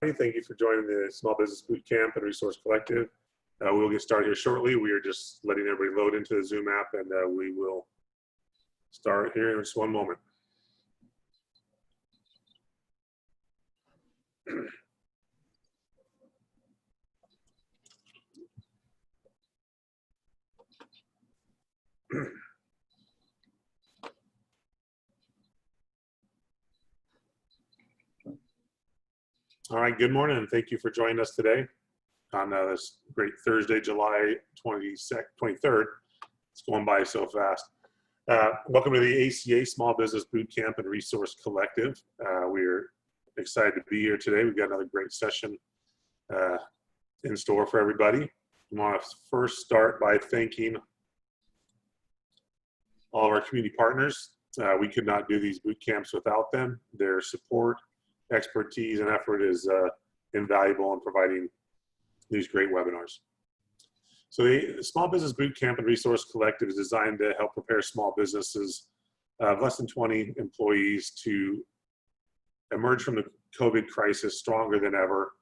Thank you for joining the Small Business Bootcamp and Resource Collective. We'll get started here shortly. We are just letting everybody load into the Zoom app, and we will start here in just one moment. All right, good morning, and thank you for joining us today on this great Thursday, July 23rd. It's going by so fast. Welcome to the ACA Small Business Bootcamp and Resource Collective. We're excited to be here today. We've got another great session in store for everybody. I want to first start by thanking all of our community partners. We could not do these boot camps without them. Their support, expertise, and effort is invaluable in providing these great webinars. So the Small Business Bootcamp and Resource Collective is designed to help prepare small businesses of less than 20 employees to emerge from the COVID crisis stronger than ever.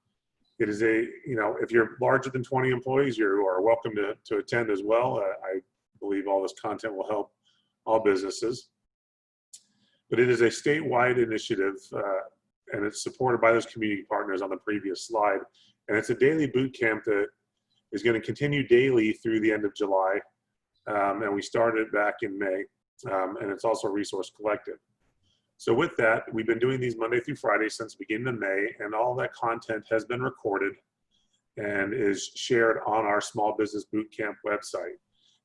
It is if you're larger than 20 employees, you are welcome to attend as well. I believe all this content will help all businesses. But it is a statewide initiative, and it's supported by those community partners on the previous slide. And it's a daily boot camp that is going to continue daily through the end of July. And we started back in May, and it's also a resource collective. So with that, we've been doing these Monday through Friday since the beginning of May, and all that content has been recorded and is shared on our Small Business Bootcamp website.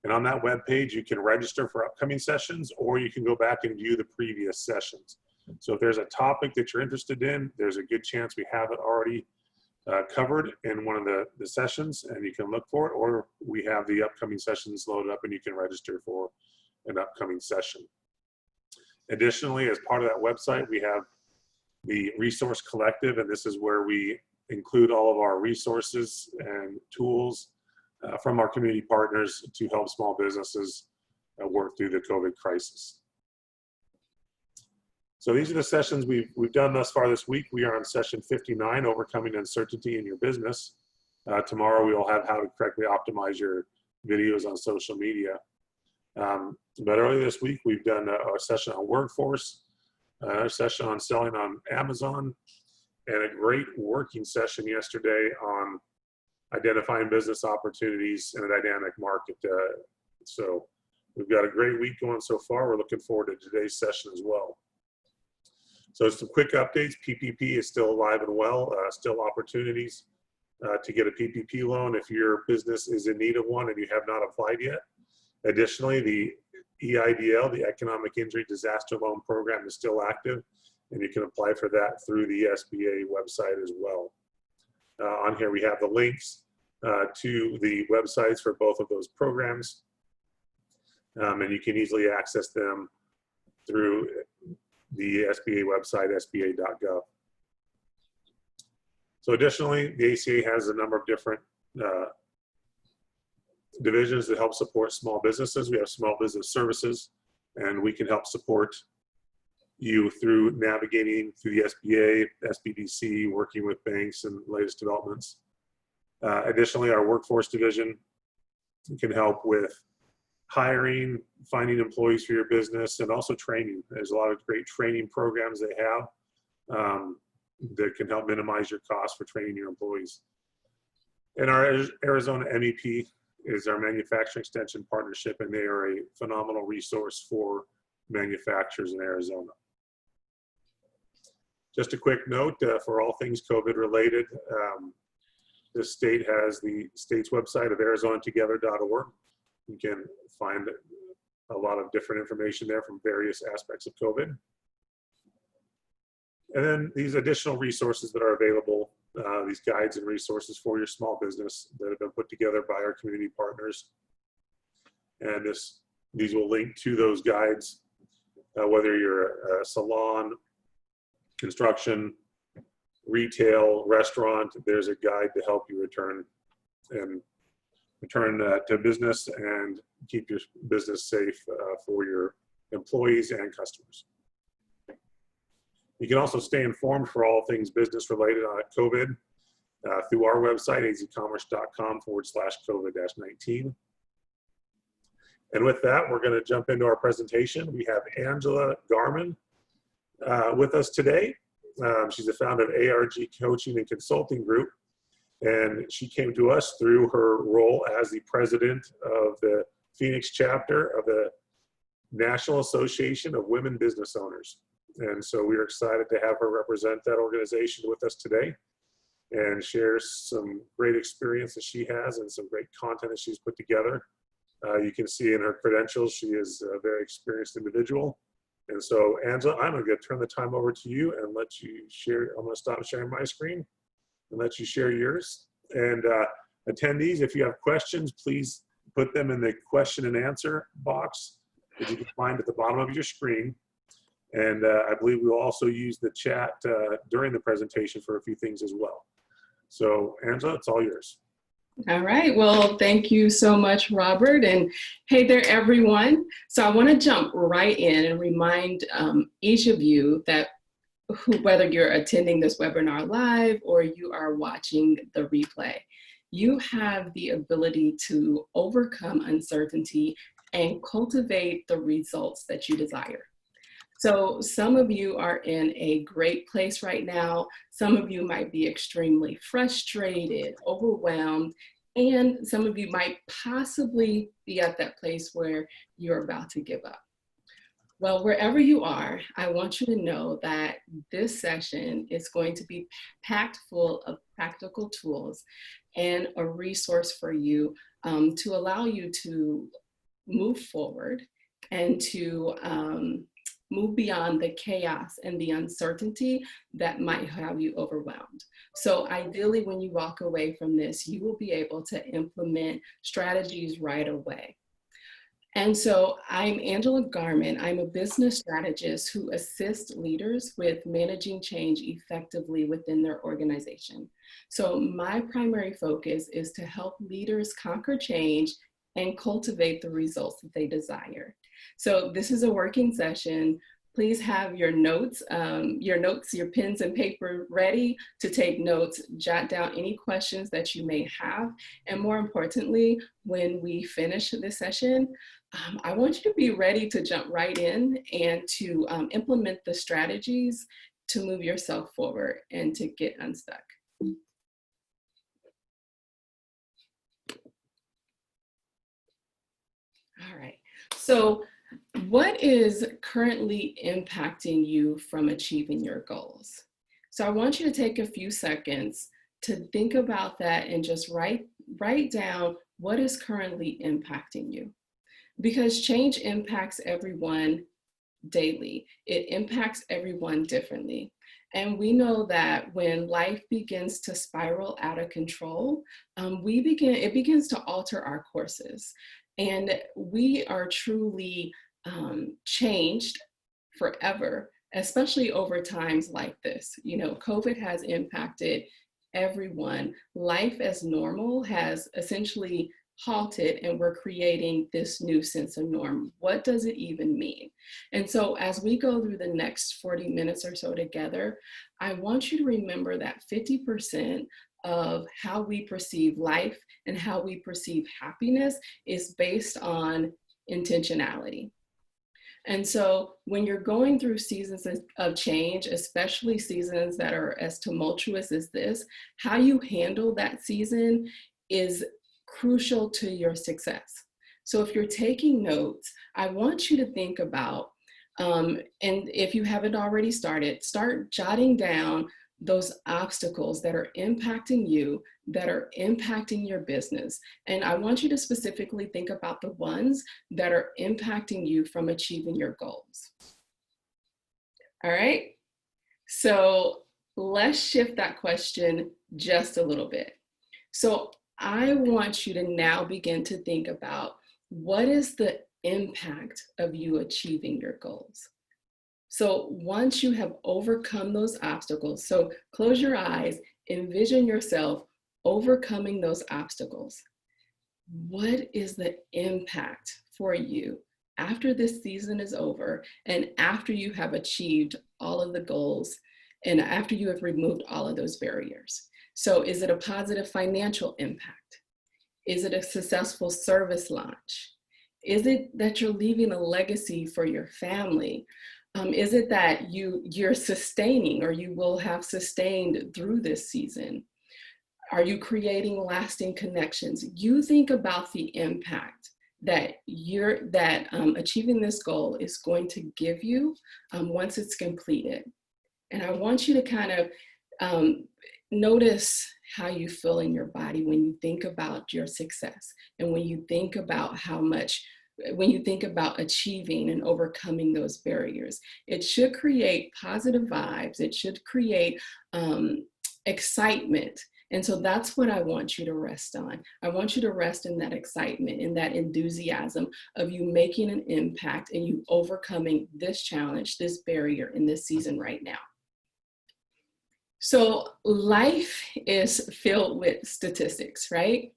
And on that web page, you can register for upcoming sessions, or you can go back and view the previous sessions. So if there's a topic that you're interested in, there's a good chance we have it already covered in one of the sessions, and you can look for it, or we have the upcoming sessions loaded up and you can register for an upcoming session. Additionally, as part of that website, we have the Resource Collective, and this is where we include all of our resources and tools from our community partners to help small businesses work through the COVID crisis. So these are the sessions we've done thus far this week. We are on session 59, Overcoming Uncertainty in Your Business. Tomorrow we will have how to correctly optimize your videos on social media. But earlier this week, we've done a session on workforce, a session on selling on Amazon, and a great working session yesterday on identifying business opportunities in a dynamic market. So we've got a great week going so far. We're looking forward to today's session as well. So some quick updates. PPP is still alive and well, still opportunities to get a PPP loan if your business is in need of one and you have not applied yet. Additionally, the EIDL, the Economic Injury Disaster Loan Program, is still active, and you can apply for that through the SBA website as well. On here we have the links to the websites for both of those programs, and you can easily access them through the SBA website, sba.gov. So additionally, the ACA has a number of different divisions that help support small businesses. We have small business services, and we can help support you through navigating through the SBA, SBDC, working with banks and latest developments. Additionally, our workforce division can help with hiring, finding employees for your business, and also training. There's a lot of great training programs they have that can help minimize your costs for training your employees. And our Arizona MEP is our manufacturing extension partnership, and they are a phenomenal resource for manufacturers in Arizona. Just a quick note for all things COVID related, the state has the state's website of arizonatogether.org. You can find a lot of different information there from various aspects of COVID. And then these additional resources that are available, these guides and resources for your small business that have been put together by our community partners. And these will link to those guides, whether you're a salon, construction, retail, restaurant. There's a guide to help you return to business and keep your business safe for your employees and customers. You can also stay informed for all things business related on COVID through our website, azcommerce.com/COVID-19. And with that, we're going to jump into our presentation. We have Angela Garmon with us today. She's the founder of ARG Coaching and Consulting Group, and she came to us through her role as the president of the Phoenix chapter of the National Association of Women Business Owners. And so we are excited to have her represent that organization with us today and share some great experience that she has and some great content that she's put together. You can see in her credentials, she is a very experienced individual. And so, Angela, I'm going to turn the time over to you and let you share. I'm going to stop sharing my screen and let you share yours. And attendees, if you have questions, please put them in the question and answer box that you can find at the bottom of your screen. And I believe we'll also use the chat during the presentation for a few things as well. So, Angela, it's all yours. All right, well, thank you so much, Robert, and hey there, everyone. So I want to jump right in and remind each of you that whether you're attending this webinar live or you are watching the replay, you have the ability to overcome uncertainty and cultivate the results that you desire. So some of you are in a great place right now. Some of you might be extremely frustrated, overwhelmed, and some of you might possibly be at that place where you're about to give up. Well, wherever you are, I want you to know that this session is going to be packed full of practical tools and a resource for you to allow you to move forward and to move beyond the chaos and the uncertainty that might have you overwhelmed. So ideally, when you walk away from this, you will be able to implement strategies right away. And so I'm Angela Garmon. I'm a business strategist who assists leaders with managing change effectively within their organization. So my primary focus is to help leaders conquer change and cultivate the results that they desire. So this is a working session. Please have your notes, your pens and paper ready to take notes, jot down any questions that you may have. And more importantly, when we finish this session, I want you to be ready to jump right in and to implement the strategies to move yourself forward and to get unstuck. All right, so what is currently impacting you from achieving your goals? So I want you to take a few seconds to think about that and just write down what is currently impacting you. Because change impacts everyone daily. It impacts everyone differently. And we know that when life begins to spiral out of control, it begins to alter our courses. And we are truly changed forever, especially over times like this. You know, COVID has impacted everyone. Life as normal has essentially halted, and we're creating this new sense of norm. What does it even mean? And so as we go through the next 40 minutes or so together, I want you to remember that 50% of how we perceive life and how we perceive happiness is based on intentionality. And so when you're going through seasons of change, especially seasons that are as tumultuous as this, how you handle that season is crucial to your success. So if you're taking notes, I want you to think about, and if you haven't already started, start jotting down those obstacles that are impacting you, that are impacting your business. And I want you to specifically think about the ones that are impacting you from achieving your goals. All right, so let's shift that question just a little bit. So I want you to now begin to think about what is the impact of you achieving your goals. So once you have overcome those obstacles, so close your eyes, envision yourself overcoming those obstacles. What is the impact for you after this season is over and after you have achieved all of the goals and after you have removed all of those barriers? So is it a positive financial impact? Is it a successful service launch? Is it that you're leaving a legacy for your family? Is it that you're sustaining, or you will have sustained through this season? Are you creating lasting connections? You think about the impact that achieving this goal is going to give you once it's completed. And I want you to kind of notice how you feel in your body when you think about your success, and when you think about when you think about achieving and overcoming those barriers. It should create positive vibes. It should create excitement. And so that's what I want you to rest on. I want you to rest in that excitement, in that enthusiasm of you making an impact and you overcoming this challenge, this barrier in this season right now. So life is filled with statistics, right?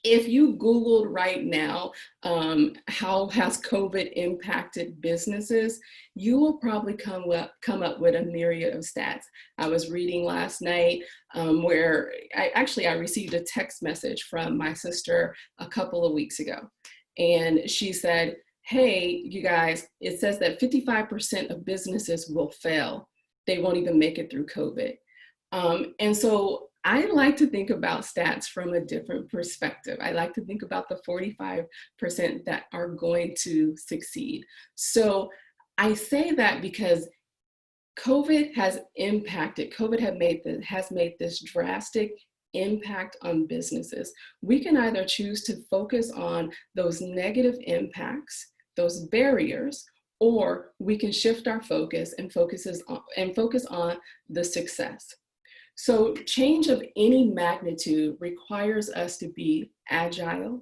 If you Googled right now, how has COVID impacted businesses, you will probably come up with a myriad of stats. I was reading last night where I received a text message from my sister a couple of weeks ago. And she said, hey, you guys, it says that 55% of businesses will fail. They won't even make it through COVID. And so I like to think about stats from a different perspective. I like to think about the 45% that are going to succeed. So I say that because COVID has made this drastic impact on businesses. We can either choose to focus on those negative impacts, those barriers, or we can shift our focus and focus on the success. So change of any magnitude requires us to be agile.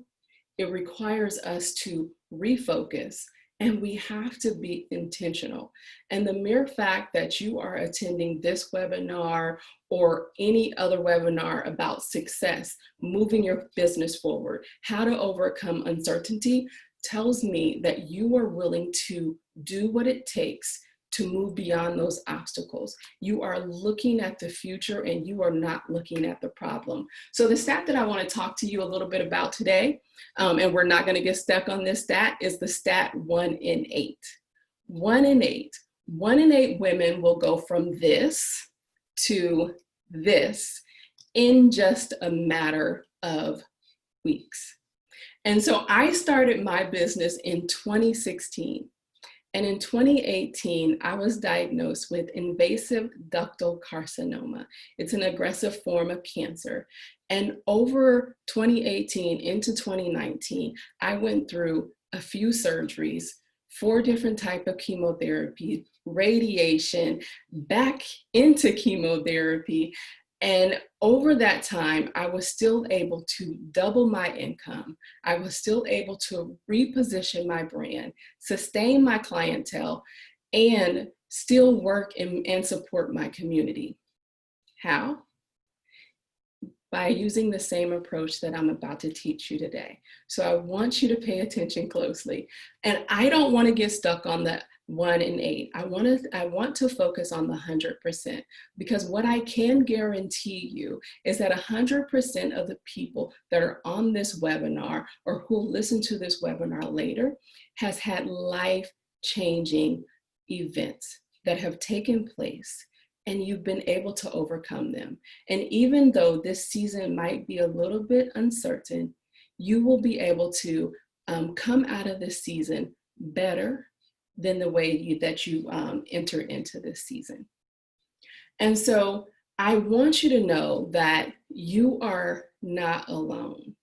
It requires us to refocus, and we have to be intentional. And the mere fact that you are attending this webinar or any other webinar about success, moving your business forward, how to overcome uncertainty, tells me that you are willing to do what it takes to move beyond those obstacles. You are looking at the future and you are not looking at the problem. So the stat that I want to talk to you a little bit about today, and we're not going to get stuck on this stat, is the stat 1 in 8. 1 in 8. 1 in 8 women will go from this to this in just a matter of weeks. And so I started my business in 2016. And in 2018, I was diagnosed with invasive ductal carcinoma. It's an aggressive form of cancer. And over 2018 into 2019, I went through a few surgeries, 4 different types of chemotherapy, radiation, back into chemotherapy. And over that time, I was still able to double my income. I was still able to reposition my brand, sustain my clientele, and still work and support my community. How? By using the same approach that I'm about to teach you today. So I want you to pay attention closely. And I don't want to get stuck on the 1 in 8. I want to focus on the 100%, because what I can guarantee you is that 100% of the people that are on this webinar or who listen to this webinar later has had life-changing events that have taken place, and you've been able to overcome them. And even though this season might be a little bit uncertain, you will be able to come out of this season better than the way that you enter into this season. And so I want you to know that you are not alone.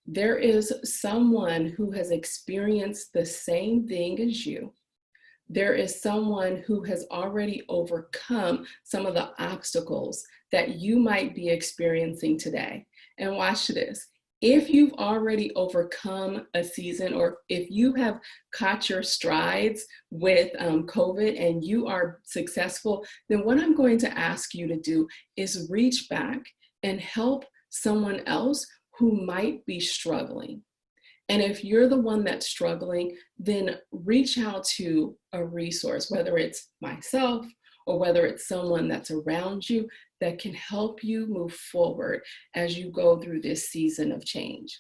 There is someone who has experienced the same thing as you. There is someone who has already overcome some of the obstacles that you might be experiencing today. And watch this. If you've already overcome a season, or if you have caught your strides with COVID and you are successful, then what I'm going to ask you to do is reach back and help someone else who might be struggling. And if you're the one that's struggling, then reach out to a resource, whether it's myself or whether it's someone that's around you that can help you move forward as you go through this season of change.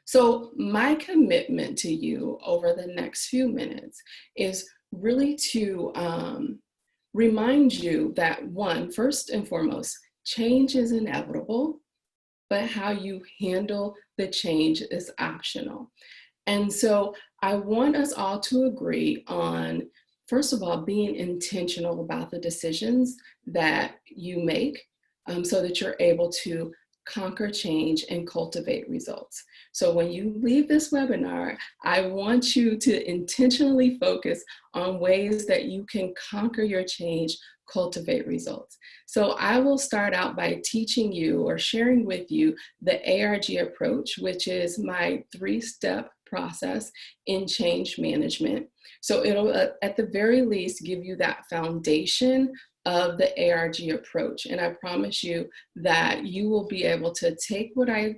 So my commitment to you over the next few minutes is really to remind you that, one, first and foremost, change is inevitable, but how you handle the change is optional. And so I want us all to agree on, first of all, being intentional about the decisions that you make, so that you're able to conquer change and cultivate results. So when you leave this webinar, I want you to intentionally focus on ways that you can conquer your change, cultivate results. So I will start out by teaching you or sharing with you the ARG approach, which is my 3-step process in change management. So it'll, at the very least, give you that foundation of the ARG approach. And I promise you that you will be able to take what I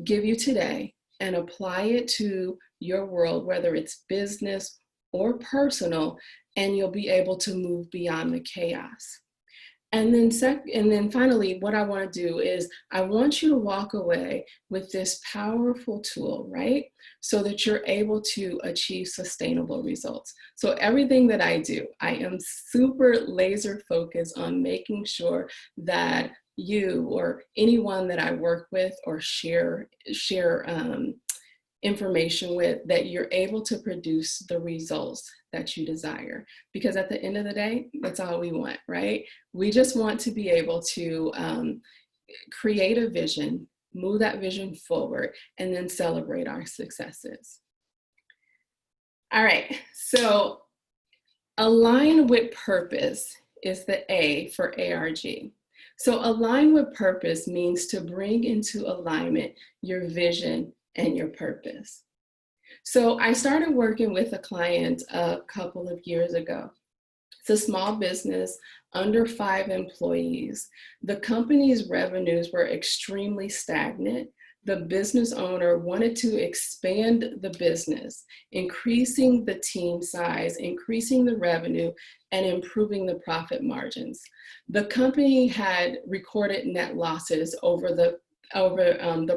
give you today and apply it to your world, whether it's business or personal, and you'll be able to move beyond the chaos. And then finally, what I want to do is I want you to walk away with this powerful tool, right? So that you're able to achieve sustainable results. So everything that I do, I am super laser focused on making sure that you or anyone that I work with or share information with, that you're able to produce the results that you desire. Because at the end of the day, that's all we want, right? We just want to be able to create a vision, move that vision forward, and then celebrate our successes. All right, so align with purpose is the A for ARG. So align with purpose means to bring into alignment your vision and your purpose. So I started working with a client a couple of years ago. It's a small business, under 5 employees. The company's revenues were extremely stagnant. The business owner wanted to expand the business, increasing the team size, increasing the revenue, and improving the profit margins. The company had recorded net losses over the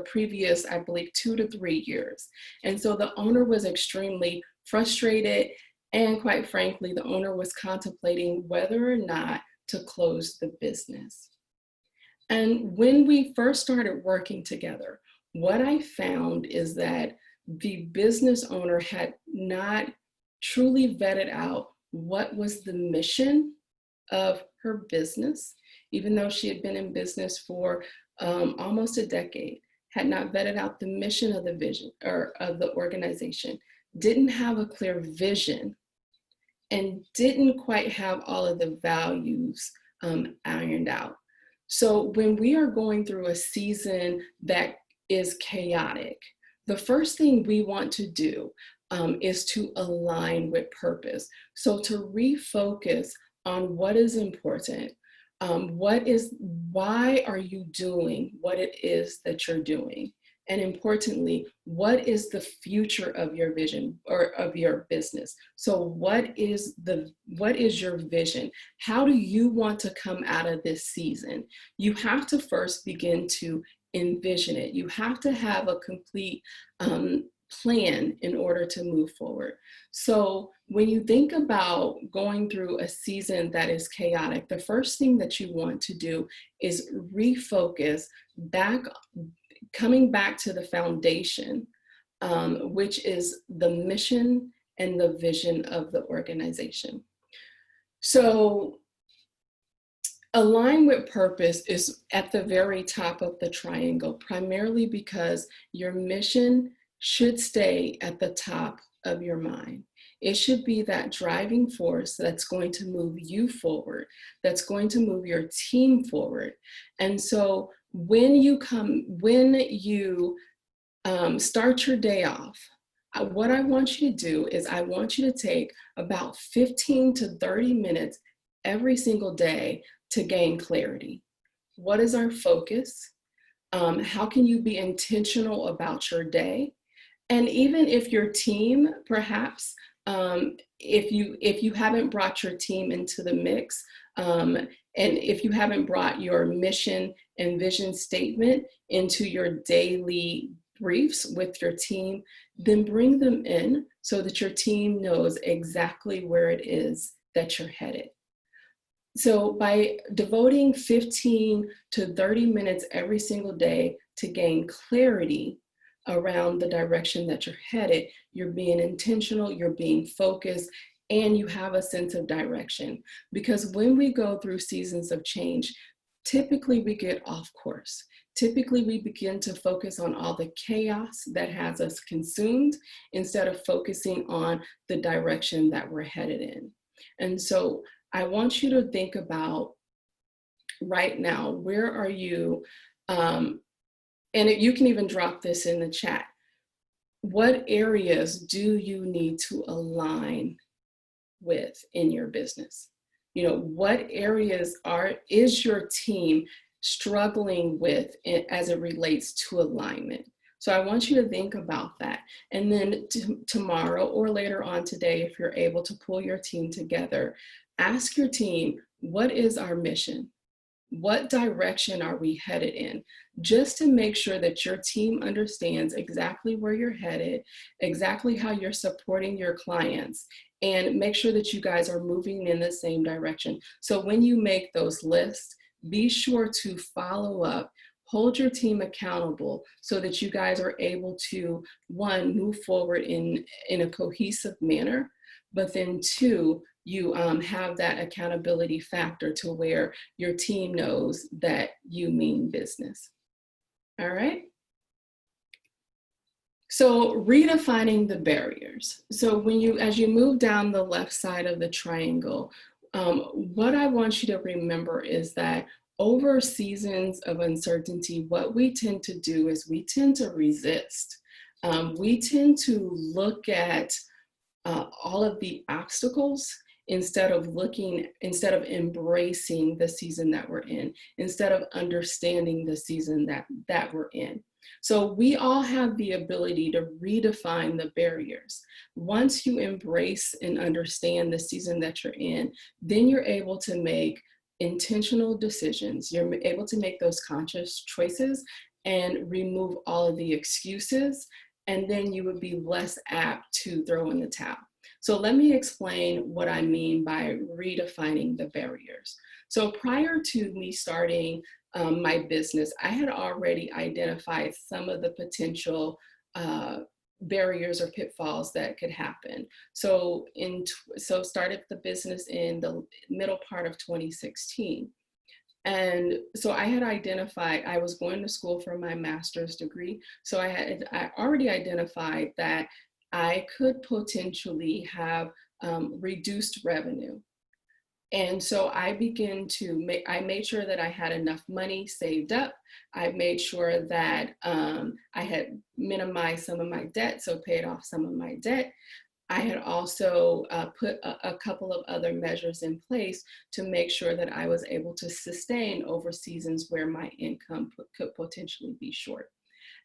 previous, I believe, 2 to 3 years. And so the owner was extremely frustrated, and quite frankly, the owner was contemplating whether or not to close the business. And when we first started working together, what I found is that the business owner had not truly vetted out what was the mission of her business, even though she had been in business for almost a decade, had not vetted out the mission of the vision or of the organization, didn't have a clear vision, and didn't quite have all of the values ironed out. So when we are going through a season that is chaotic, the first thing we want to do is to align with purpose. So to refocus on what is important. Why are you doing what it is that you're doing? And importantly, what is the future of your vision or of your business? So what is your vision? How do you want to come out of this season? You have to first begin to envision it. You have to have a complete plan in order to move forward. So when you think about going through a season that is chaotic, the first thing that you want to do is refocus back, coming back to the foundation, which is the mission and the vision of the organization. So align with purpose is at the very top of the triangle, primarily because your mission should stay at the top of your mind. It should be that driving force that's going to move you forward, that's going to move your team forward. And so when you start your day off, what I want you to do is I want you to take about 15 to 30 minutes every single day to gain clarity. What is our focus? How can you be intentional about your day? And even if your team, perhaps, if you haven't brought your team into the mix, and if you haven't brought your mission and vision statement into your daily briefs with your team, then bring them in so that your team knows exactly where it is that you're headed. So by devoting 15 to 30 minutes every single day to gain clarity around the direction that you're headed, you're being intentional, you're being focused, and you have a sense of direction. Because when we go through seasons of change, typically we get off course. Typically we begin to focus on all the chaos that has us consumed instead of focusing on the direction that we're headed in. And so I want you to think about right now, where are you? You can even drop this in the chat. What areas do you need to align with in your business? You know, what areas is your team struggling with as it relates to alignment? So I want you to think about that. And then tomorrow or later on today, if you're able to pull your team together, ask your team, what is our mission? What direction are we headed in? Just to make sure that your team understands exactly where you're headed, exactly how you're supporting your clients, and make sure that you guys are moving in the same direction. So when you make those lists, be sure to follow up, hold your team accountable so that you guys are able to, one, move forward in a cohesive manner, but then two, you have that accountability factor to where your team knows that you mean business. All right. So redefining the barriers. So as you move down the left side of the triangle, what I want you to remember is that over seasons of uncertainty, what we tend to do is we tend to resist. We tend to look at all of the obstacles instead of embracing the season that we're in, instead of understanding the season that we're in. So we all have the ability to redefine the barriers. Once you embrace and understand the season that you're in, then you're able to make intentional decisions. You're able to make those conscious choices and remove all of the excuses, and then you would be less apt to throw in the towel. So let me explain what I mean by redefining the barriers. So prior to me starting my business, I had already identified some of the potential barriers or pitfalls that could happen. So started the business in the middle part of 2016. And so I had identified, I was going to school for my master's degree. So I already identified that I could potentially have reduced revenue. And so I made sure that I had enough money saved up. I made sure that I had minimized some of my debt, so paid off some of my debt. I had also put a couple of other measures in place to make sure that I was able to sustain over seasons where my income could potentially be short.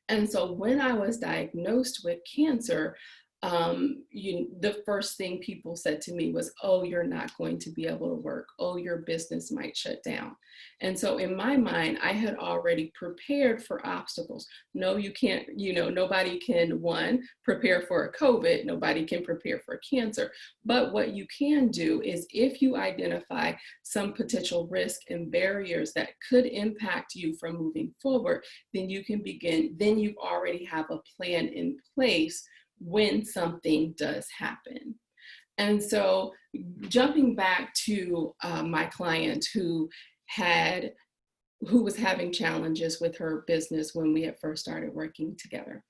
And so when I was diagnosed with cancer, the first thing people said to me was, oh, you're not going to be able to work. Oh, your business might shut down. And so in my mind, I had already prepared for obstacles. No, you can't, nobody can, one, prepare for a COVID, nobody can prepare for cancer. But what you can do is if you identify some potential risk and barriers that could impact you from moving forward, then you can begin, then you already have a plan in place when something does happen. And so jumping back to my client who was having challenges with her business when we had first started working together.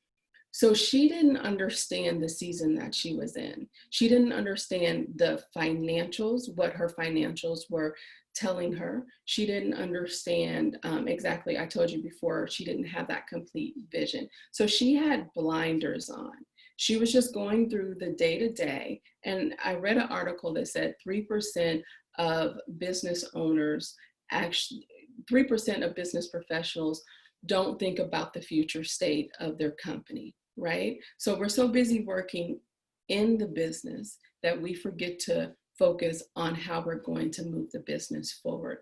So she didn't understand the season that she was in. She didn't understand the financials, what her financials were telling her. She didn't understand exactly, I told you before, she didn't have that complete vision. So she had blinders on. She was just going through the day-to-day. And I read an article that said 3% of business owners, actually 3% of business professionals don't think about the future state of their company, right? So we're so busy working in the business that we forget to focus on how we're going to move the business forward.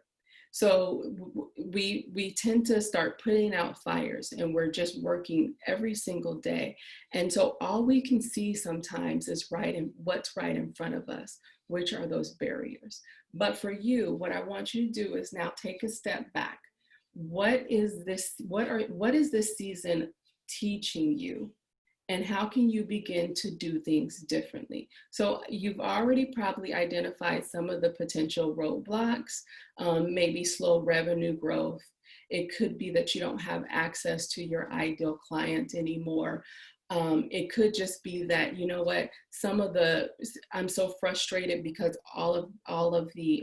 So we tend to start putting out fires, and we're just working every single day. And so all we can see sometimes is what's right in front of us, which are those barriers. But for you, what I want you to do is now take a step back. What is this season teaching you? And how can you begin to do things differently? So you've already probably identified some of the potential roadblocks, maybe slow revenue growth. It could be that you don't have access to your ideal client anymore. It could just be that, you know what, I'm so frustrated because all of the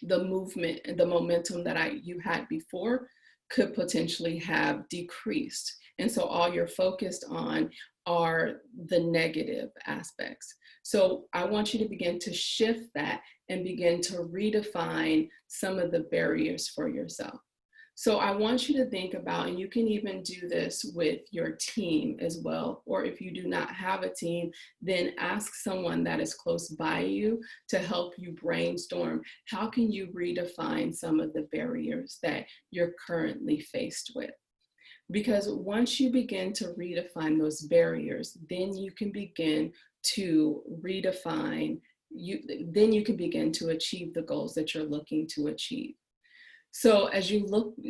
movement and the momentum that you had before could potentially have decreased. And so all you're focused on are the negative aspects. So I want you to begin to shift that and begin to redefine some of the barriers for yourself. So I want you to think about, and you can even do this with your team as well, or if you do not have a team, then ask someone that is close by you to help you brainstorm. How can you redefine some of the barriers that you're currently faced with? Because once you begin to redefine those barriers, then you can begin to then you can begin to achieve the goals that you're looking to achieve. So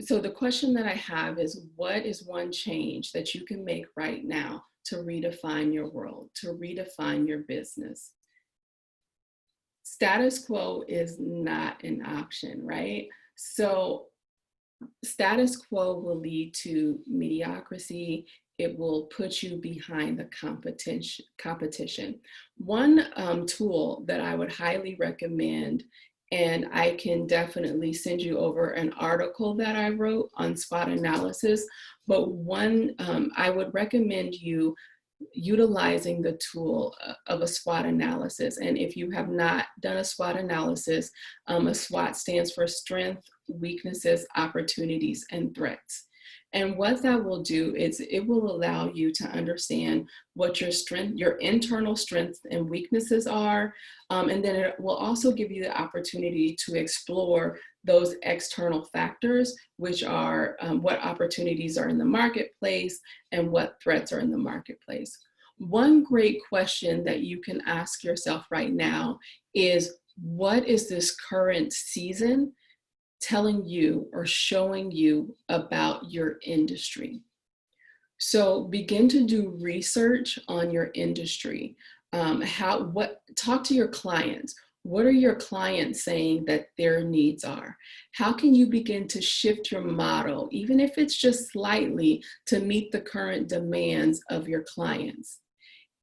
so the question that I have is, what is one change that you can make right now to redefine your world, to redefine your business? Status quo is not an option, right? So status quo will lead to mediocrity. It will put you behind the competition. One tool that I would highly recommend, and I can definitely send you over an article that I wrote on SWOT analysis, but I would recommend you utilizing the tool of a SWOT analysis. And if you have not done a SWOT analysis, a SWOT stands for strength, weaknesses, opportunities, and threats. And what that will do is it will allow you to understand what your internal strengths and weaknesses are. And then it will also give you the opportunity to explore those external factors, which are what opportunities are in the marketplace and what threats are in the marketplace. One great question that you can ask yourself right now is, what is this current season telling you or showing you about your industry? So begin to do research on your industry. Talk to your clients. What are your clients saying that their needs are? How can you begin to shift your model, even if it's just slightly, to meet the current demands of your clients?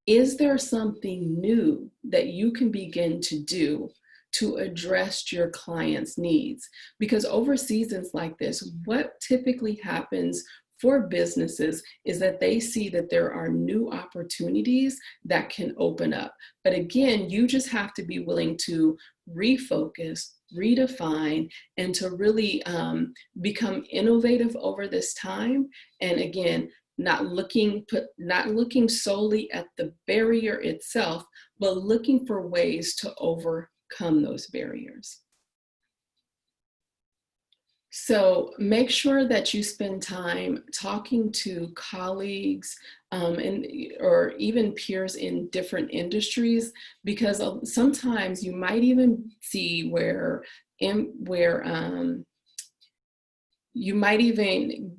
Is there something new that you can begin to do to address your clients' needs? Because over seasons like this, what typically happens for businesses is that they see that there are new opportunities that can open up. But again, you just have to be willing to refocus, redefine, and to really become innovative over this time. And again, not looking solely at the barrier itself, but looking for ways to overcome those barriers. So make sure that you spend time talking to colleagues or even peers in different industries, because sometimes you might even see where you might even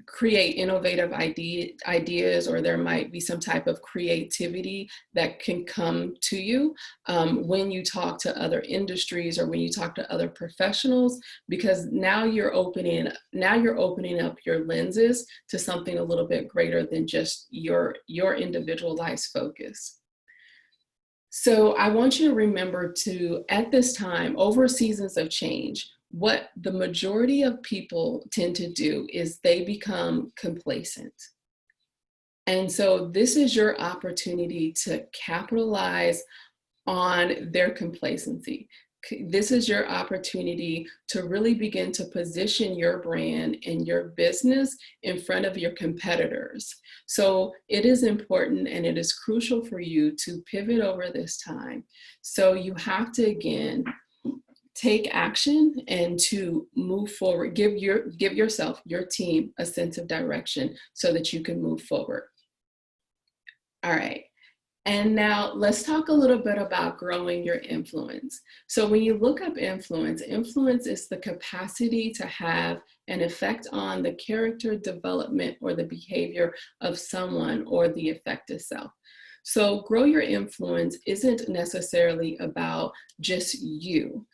create innovative ideas, or there might be some type of creativity that can come to you when you talk to other industries or when you talk to other professionals, because now you're opening up your lenses to something a little bit greater than just your individualized focus. So I want you to remember to, at this time, over seasons of change, what the majority of people tend to do is they become complacent. And so this is your opportunity to capitalize on their complacency. this is your opportunity to really begin to position your brand and your business in front of your competitors. So it is important and it is crucial for you to pivot over this time. So you have to, again, take action and to move forward. Give yourself, your team, a sense of direction so that you can move forward. All right. And now let's talk a little bit about growing your influence. So when you look up influence, influence is the capacity to have an effect on the character development or the behavior of someone or the effect itself. So grow your influence isn't necessarily about just you.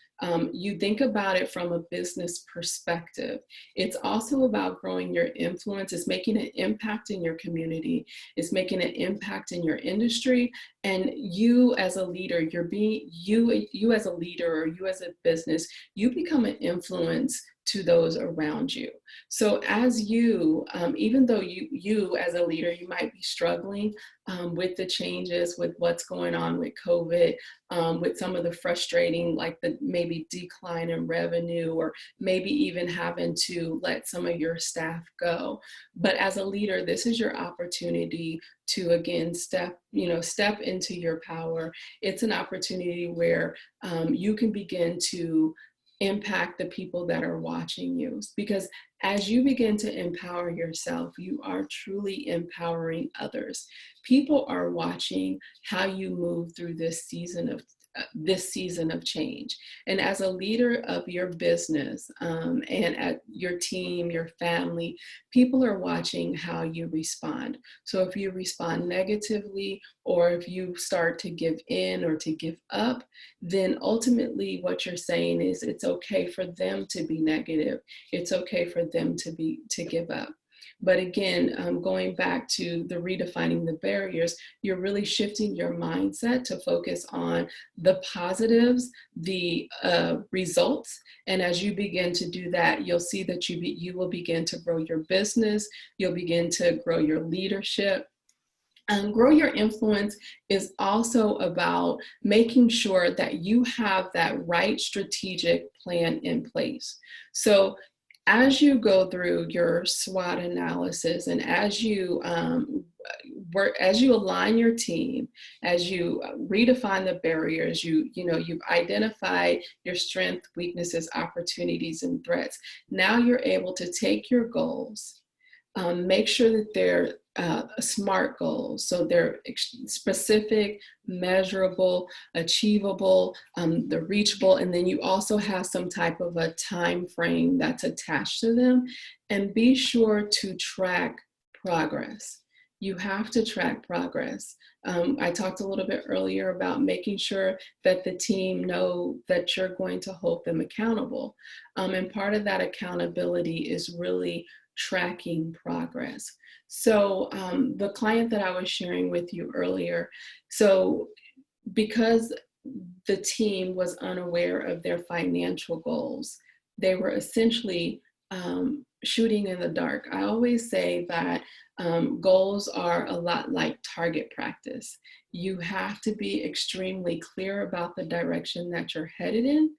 You think about it from a business perspective. It's also about growing your influence. It's making an impact in your community. It's making an impact in your industry. And you as a leader, you as a leader or you as a business, you become an influence to those around you. So as you, even though you as a leader, you might be struggling with the changes, with what's going on with COVID, with some of the frustrating, like the maybe decline in revenue, or maybe even having to let some of your staff go. But as a leader, this is your opportunity to, again, step into your power. It's an opportunity where you can begin to impact the people that are watching you. Because as you begin to empower yourself, you are truly empowering others. People are watching how you move through this season of change. And as a leader of your business and at your team, your family, people are watching how you respond. So if you respond negatively, or if you start to give in or to give up, then ultimately what you're saying is it's okay for them to be negative. It's okay for them to give up. But again, going back to the redefining the barriers, you're really shifting your mindset to focus on the positives, the results. And as you begin to do that, you'll see that you will begin to grow your business. You'll begin to grow your leadership. Grow your influence is also about making sure that you have that right strategic plan in place. So as you go through your SWOT analysis and as you as you align your team, as you redefine the barriers, you've identified your strengths, weaknesses, opportunities, and threats. Now you're able to take your goals, make sure that they're SMART goals. So they're specific, measurable, achievable, they're reachable, and then you also have some type of a time frame that's attached to them. And be sure to track progress. You have to track progress. I talked a little bit earlier about making sure that the team know that you're going to hold them accountable. And part of that accountability is really tracking progress. So the client that I was sharing with you earlier, so because the team was unaware of their financial goals, they were essentially shooting in the dark. I always say that goals are a lot like target practice. You have to be extremely clear about the direction that you're headed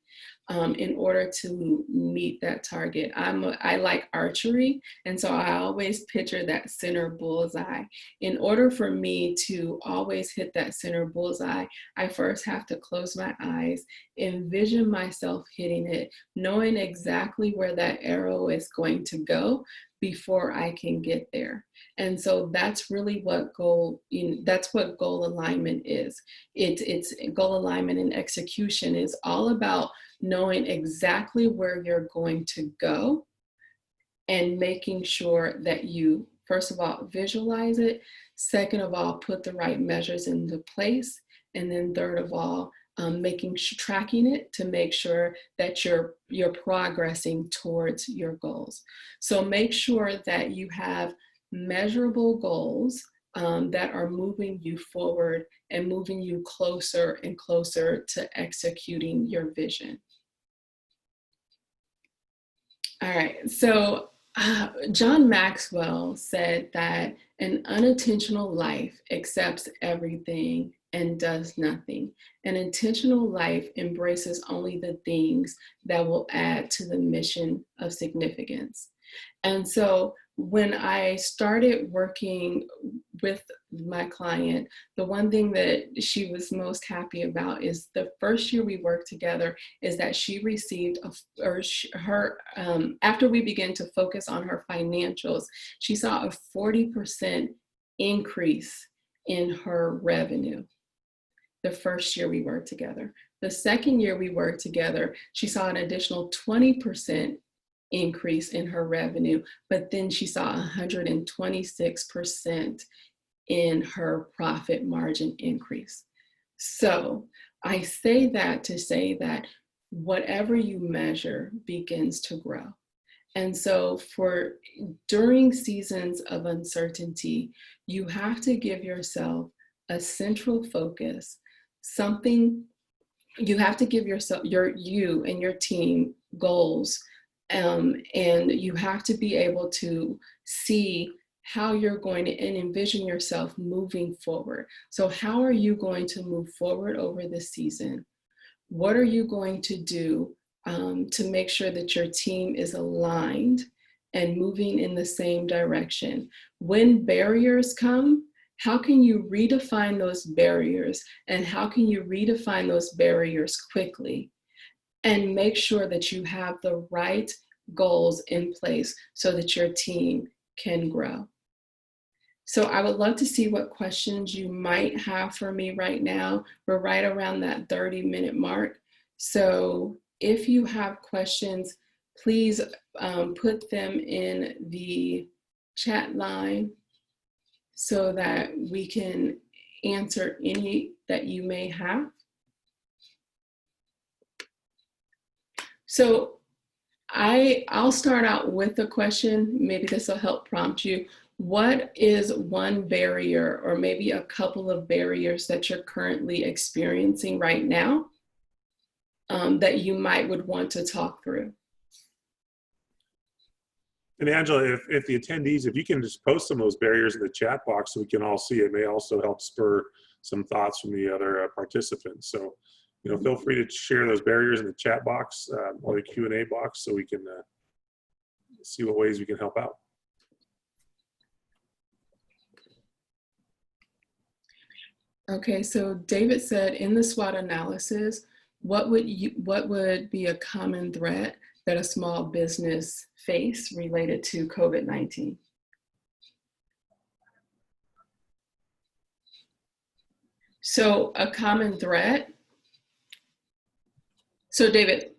in order to meet that target. I like archery, and so I always picture that center bullseye. In order for me to always hit that center bullseye, I first have to close my eyes, envision myself hitting it, knowing exactly where that arrow is going to go before I can get there. And so that's really what goal alignment is. It's goal alignment and execution is all about knowing exactly where you're going to go and making sure that you, first of all, visualize it. Second of all, put the right measures into place. And then third of all, tracking it to make sure that you're progressing towards your goals. So make sure that you have measurable goals that are moving you forward and moving you closer and closer to executing your vision. All right, so John Maxwell said that an unintentional life accepts everything and does nothing. An intentional life embraces only the things that will add to the mission of significance. And so when I started working with my client, the one thing that she was most happy about is the first year we worked together is that she received after we began to focus on her financials, she saw a 40% increase in her revenue the first year we worked together. The second year we worked together, she saw an additional 20% increase in her revenue, but then she saw 126% in her profit margin increase. So I say that to say that whatever you measure begins to grow. And so during seasons of uncertainty, you have to give yourself a central focus, something you have to give yourself, you and your team goals. And you have to be able to see how you're going to and envision yourself moving forward. So how are you going to move forward over this season? What are you going to do to make sure that your team is aligned and moving in the same direction? When barriers come, how can you redefine those barriers? And how can you redefine those barriers quickly? And make sure that you have the right goals in place so that your team can grow. So I would love to see what questions you might have for me right now. We're right around that 30-minute mark. So if you have questions, please put them in the chat line so that we can answer any that you may have. So I'll start out with a question. Maybe this will help prompt you. What is one barrier or maybe a couple of barriers that you're currently experiencing right now that you would want to talk through? And Angela, if the attendees, if you can just post some of those barriers in the chat box so we can all see it, may also help spur some thoughts from the other participants. So, feel free to share those barriers in the chat box or the Q&A box so we can see what ways we can help out. Okay, so David said, in the SWOT analysis, what would be a common threat that a small business face related to COVID-19? So a common threat. So David.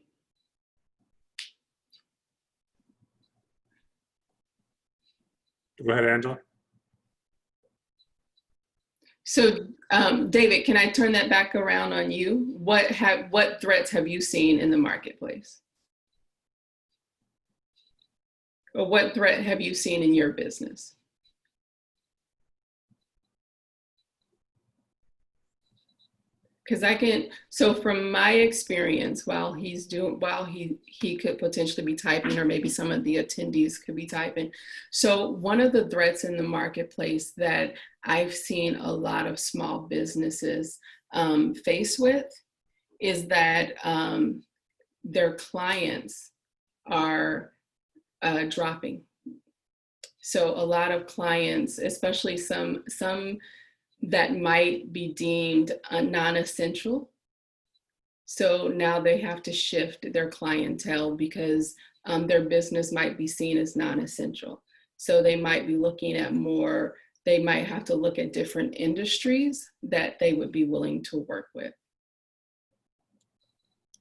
Go ahead, Angela. So David, can I turn that back around on you? What threats have you seen in the marketplace? Or what threat have you seen in your business? Because so from my experience, while he could potentially be typing, or maybe some of the attendees could be typing. So one of the threats in the marketplace that I've seen a lot of small businesses face with is that their clients are dropping. So a lot of clients, especially some that might be deemed non-essential. So now they have to shift their clientele because their business might be seen as non-essential. So they might be looking at they might have to look at different industries that they would be willing to work with.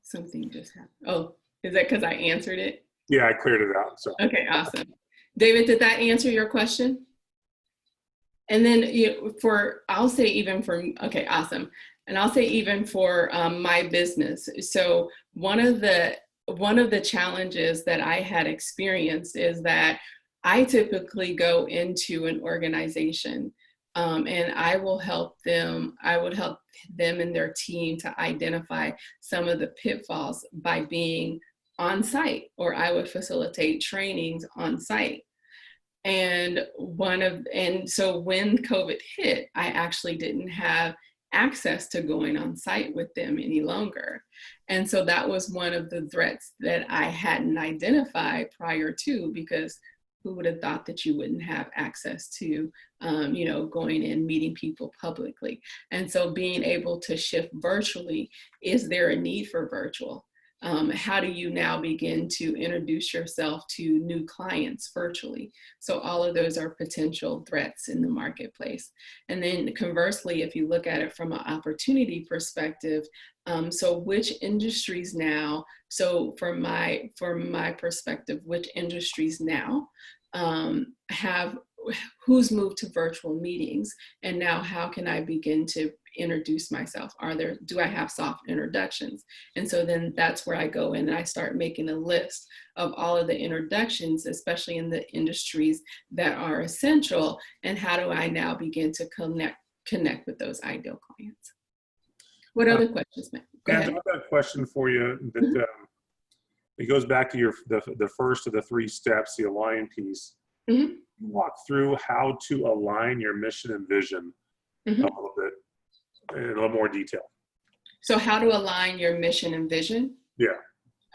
Something just happened. Oh, is that because I answered it? Yeah, I cleared it out. So. Okay, awesome. David, did that answer your question? And then I'll say even for, okay, awesome. And I'll say even for my business. So one of the challenges that I had experienced is that I typically go into an organization and I would help them and their team to identify some of the pitfalls by being on site, or I would facilitate trainings on site. And so when COVID hit, I actually didn't have access to going on site with them any longer. And so that was one of the threats that I hadn't identified prior to, because who would have thought that you wouldn't have access to, going and meeting people publicly. And so being able to shift virtually, is there a need for virtual? How do you now begin to introduce yourself to new clients virtually? So all of those are potential threats in the marketplace. And then conversely, if you look at it from an opportunity perspective, so which industries now, so from my perspective, which industries now have, who's moved to virtual meetings, and now how can I begin to introduce myself? Do I have soft introductions? And so then that's where I go in and I start making a list of all of the introductions, especially in the industries that are essential, and how do I now begin to connect with those ideal clients? What other questions, Matt? Go ahead. I've got a question for you that it goes back to the first of the three steps, the align piece. Mm-hmm. Walk through how to align your mission and vision Mm-hmm. a little bit, in a little more detail. So how to align your mission and vision? Yeah.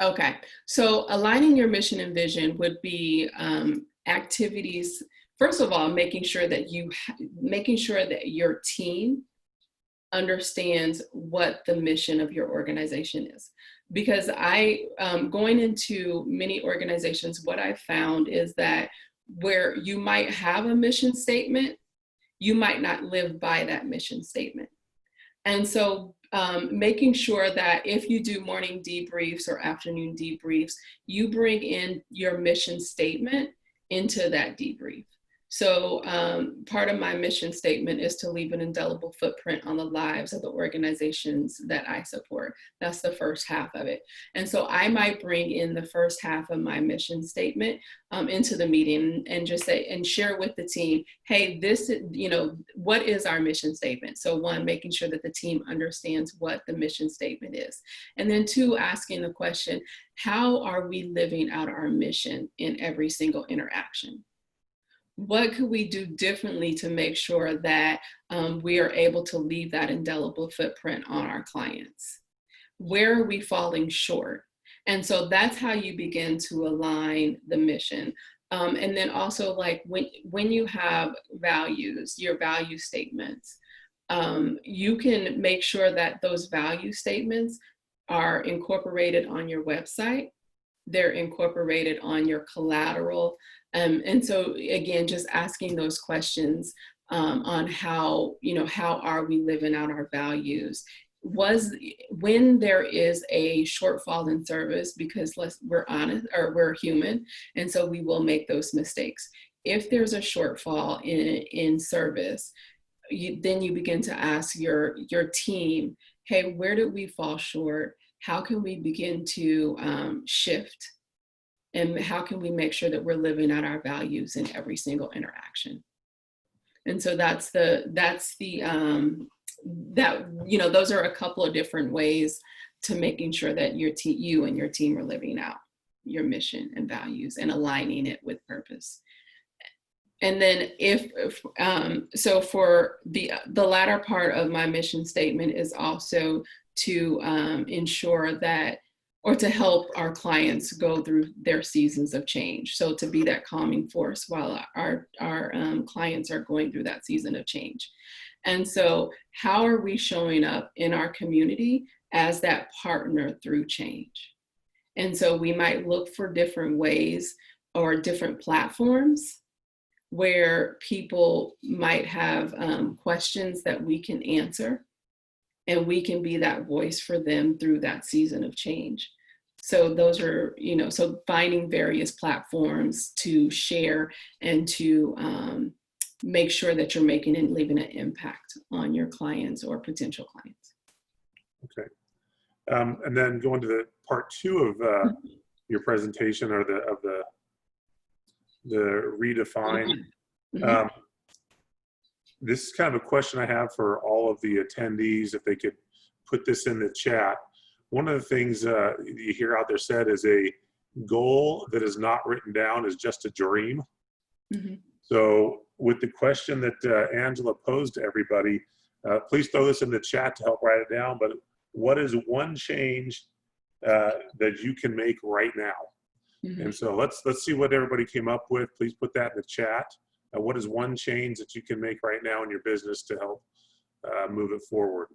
Okay. So aligning your mission and vision would be activities. First of all, making sure that your team understands what the mission of your organization is. Because going into many organizations, what I found is that where you might have a mission statement, you might not live by that mission statement. And so making sure that if you do morning debriefs or afternoon debriefs, you bring in your mission statement into that debrief. So part of my mission statement is to leave an indelible footprint on the lives of the organizations that I support. That's the first half of it. And so I might bring in the first half of my mission statement into the meeting and just say, and share with the team, hey, this, what is our mission statement? So one, making sure that the team understands what the mission statement is. And then two, asking the question, how are we living out our mission in every single interaction? What could we do differently to make sure that we are able to leave that indelible footprint on our clients? Where are we falling short? And so that's how you begin to align the mission. And then also, like when you have values, your value statements, you can make sure that those value statements are incorporated on your website. They're incorporated on your collateral. And so again, just asking those questions on how are we living out our values? When there is a shortfall in service, because we're honest, or we're human, and so we will make those mistakes. If there's a shortfall in service, then you begin to ask your team, hey, where did we fall short? How can we begin to shift? And how can we make sure that we're living out our values in every single interaction? And so those are a couple of different ways to making sure that you and your team are living out your mission and values and aligning it with purpose. And then so for the latter part of my mission statement is also to ensure that, or to help our clients go through their seasons of change. So to be that calming force while our clients are going through that season of change. And so how are we showing up in our community as that partner through change? And so we might look for different ways or different platforms where people might have questions that we can answer, and we can be that voice for them through that season of change. So those are, so finding various platforms to share and to make sure that you're making and leaving an impact on your clients or potential clients. Okay. And then going to the part two of your presentation, or the redefine. Mm-hmm. This is kind of a question I have for all of the attendees, if they could put this in the chat. One of the things you hear out there said is a goal that is not written down is just a dream. Mm-hmm. So with the question that Angela posed to everybody, Please throw this in the chat to help write it down. But what is one change that you can make right now? Mm-hmm. And so let's see what everybody came up with. Please put that in the chat. What is one change that you can make right now in your business to help move it forward?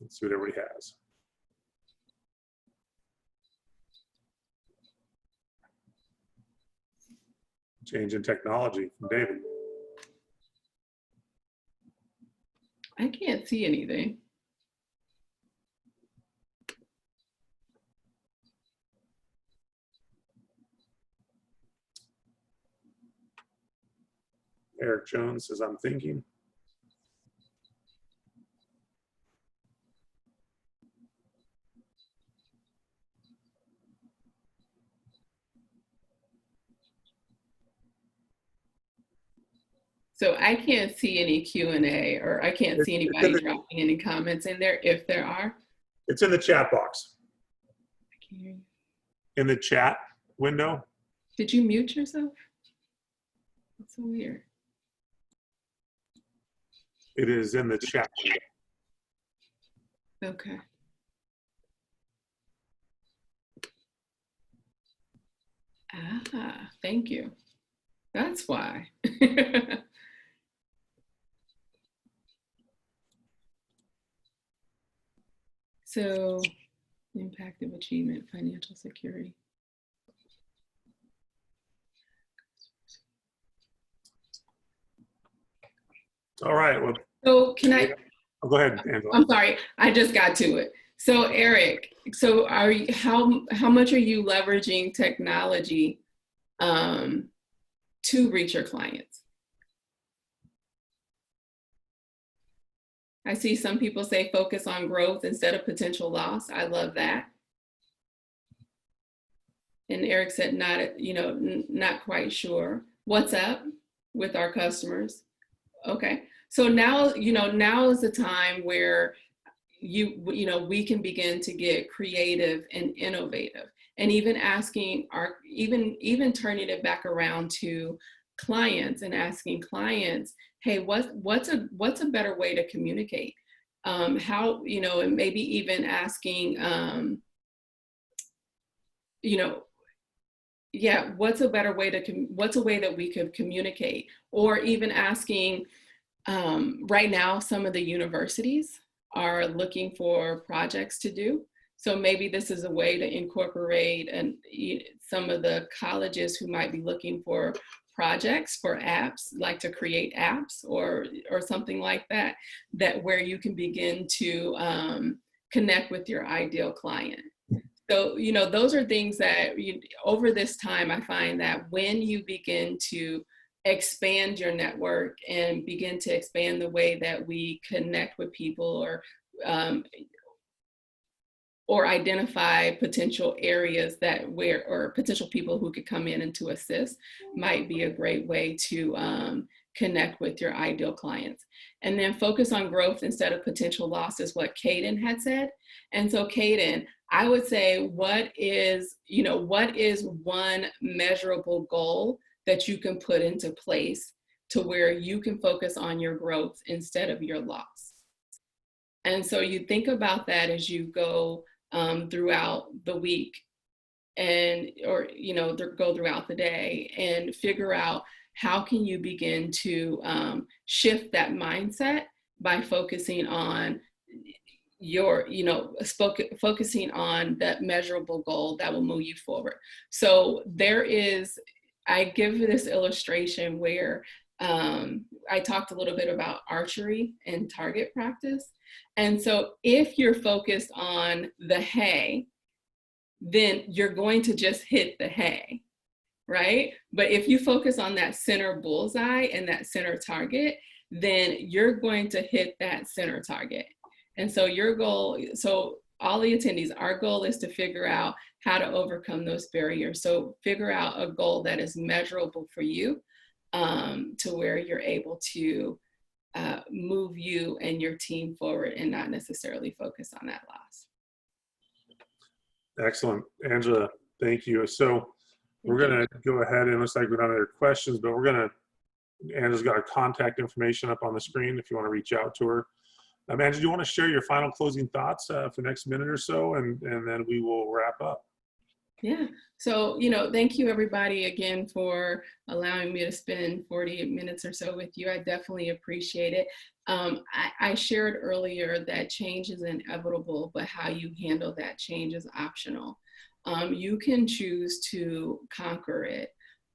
Let's see what everybody has. Change in technology from David. I can't see anything. Eric Jones says, I'm thinking. So I can't see any Q&A, or I can't see anybody dropping any comments in there, if there are. It's in the chat box. I can't hear you. In the chat window. Did you mute yourself? That's so weird. It is in the chat window. Okay. Ah, thank you. That's why. So, impact of achievement, financial security. All right. Well, so can I? Oh, go ahead, Angela. I'm sorry, I just got to it. So Eric, so are you, how much are you leveraging technology to reach your clients? I see some people say focus on growth instead of potential loss. I love that. And Eric said, not quite sure. What's up with our customers? Okay. So now, now is the time where we can begin to get creative and innovative, and even asking even turning it back around to clients and asking clients, hey, what's a better way to communicate? How, and maybe even asking, yeah, what's a way that we could communicate? Or even asking, right now, some of the universities are looking for projects to do. So maybe this is a way to incorporate some of the colleges who might be looking for projects for apps, like to create apps or something like that, where you can begin to connect with your ideal client. So, those are things that over this time, I find that when you begin to expand your network and begin to expand the way that we connect with people, or identify potential areas or potential people who could come in and to assist, might be a great way to connect with your ideal clients. And then focus on growth instead of potential loss is what Caden had said. And so Caden, I would say, what is one measurable goal that you can put into place to where you can focus on your growth instead of your loss? And so you think about that as you go throughout the week, or go throughout the day, and figure out how can you begin to shift that mindset by focusing on focusing on that measurable goal that will move you forward. So I give this illustration where I talked a little bit about archery and target practice. And so if you're focused on the hay, then you're going to just hit the hay, right? But if you focus on that center bullseye and that center target, then you're going to hit that center target. And so all the attendees, our goal is to figure out how to overcome those barriers. So figure out a goal that is measurable for you, to where you're able to move you and your team forward and not necessarily focus on that loss. Excellent. Angela, thank you. So we're going to go ahead, and looks like we don't have other questions, but we're going to Angela's got her contact information up on the screen if you want to reach out to her. Angela, do you want to share your final closing thoughts for the next minute or so, and then we will wrap up? Yeah. So, thank you everybody again for allowing me to spend 40 minutes or so with you. I definitely appreciate it. I shared earlier that change is inevitable, but how you handle that change is optional. You can choose to conquer it,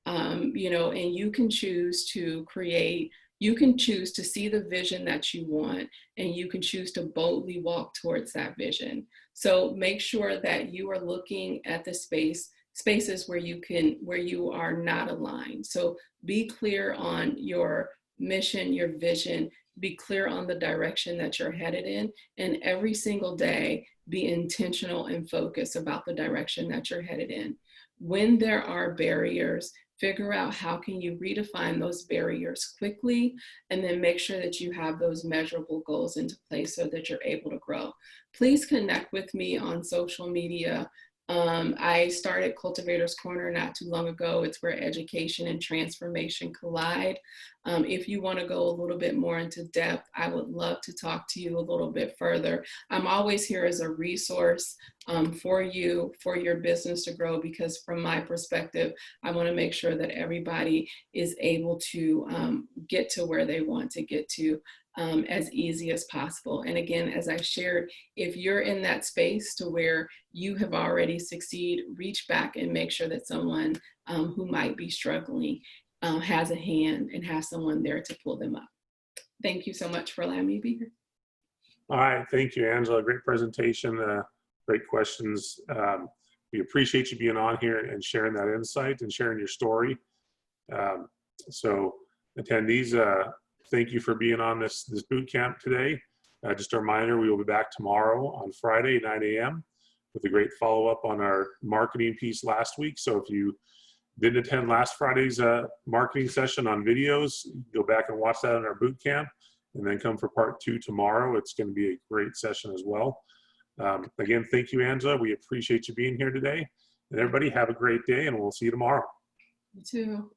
and you can choose to create. You can choose to see the vision that you want, and you can choose to boldly walk towards that vision. So make sure that you are looking at the spaces where you are not aligned. So be clear on your mission, your vision, be clear on the direction that you're headed in, and every single day be intentional and focused about the direction that you're headed in. When there are barriers, figure out how can you redefine those barriers quickly, and then make sure that you have those measurable goals into place so that you're able to grow. Please connect with me on social media. I started Cultivators Corner not too long ago. It's where education and transformation collide. If you want to go a little bit more into depth, I would love to talk to you a little bit further. I'm always here as a resource for you, for your business to grow, because from my perspective, I want to make sure that everybody is able to get to where they want to get to as easy as possible. And again, as I shared, if you're in that space to where you have already succeeded, reach back and make sure that someone who might be struggling has a hand and has someone there to pull them up. Thank you so much for allowing me to be here. All right, thank you, Angela. Great presentation, great questions. We appreciate you being on here and sharing that insight and sharing your story. So attendees, thank you for being on this boot camp today. Just a reminder, we will be back tomorrow on Friday, 9 a.m. with a great follow-up on our marketing piece last week. So if you didn't attend last Friday's marketing session on videos, go back and watch that in our boot camp, and then come for part 2 tomorrow. It's going to be a great session as well. Again, thank you, Angela. We appreciate you being here today. And everybody have a great day, and we'll see you tomorrow. You too.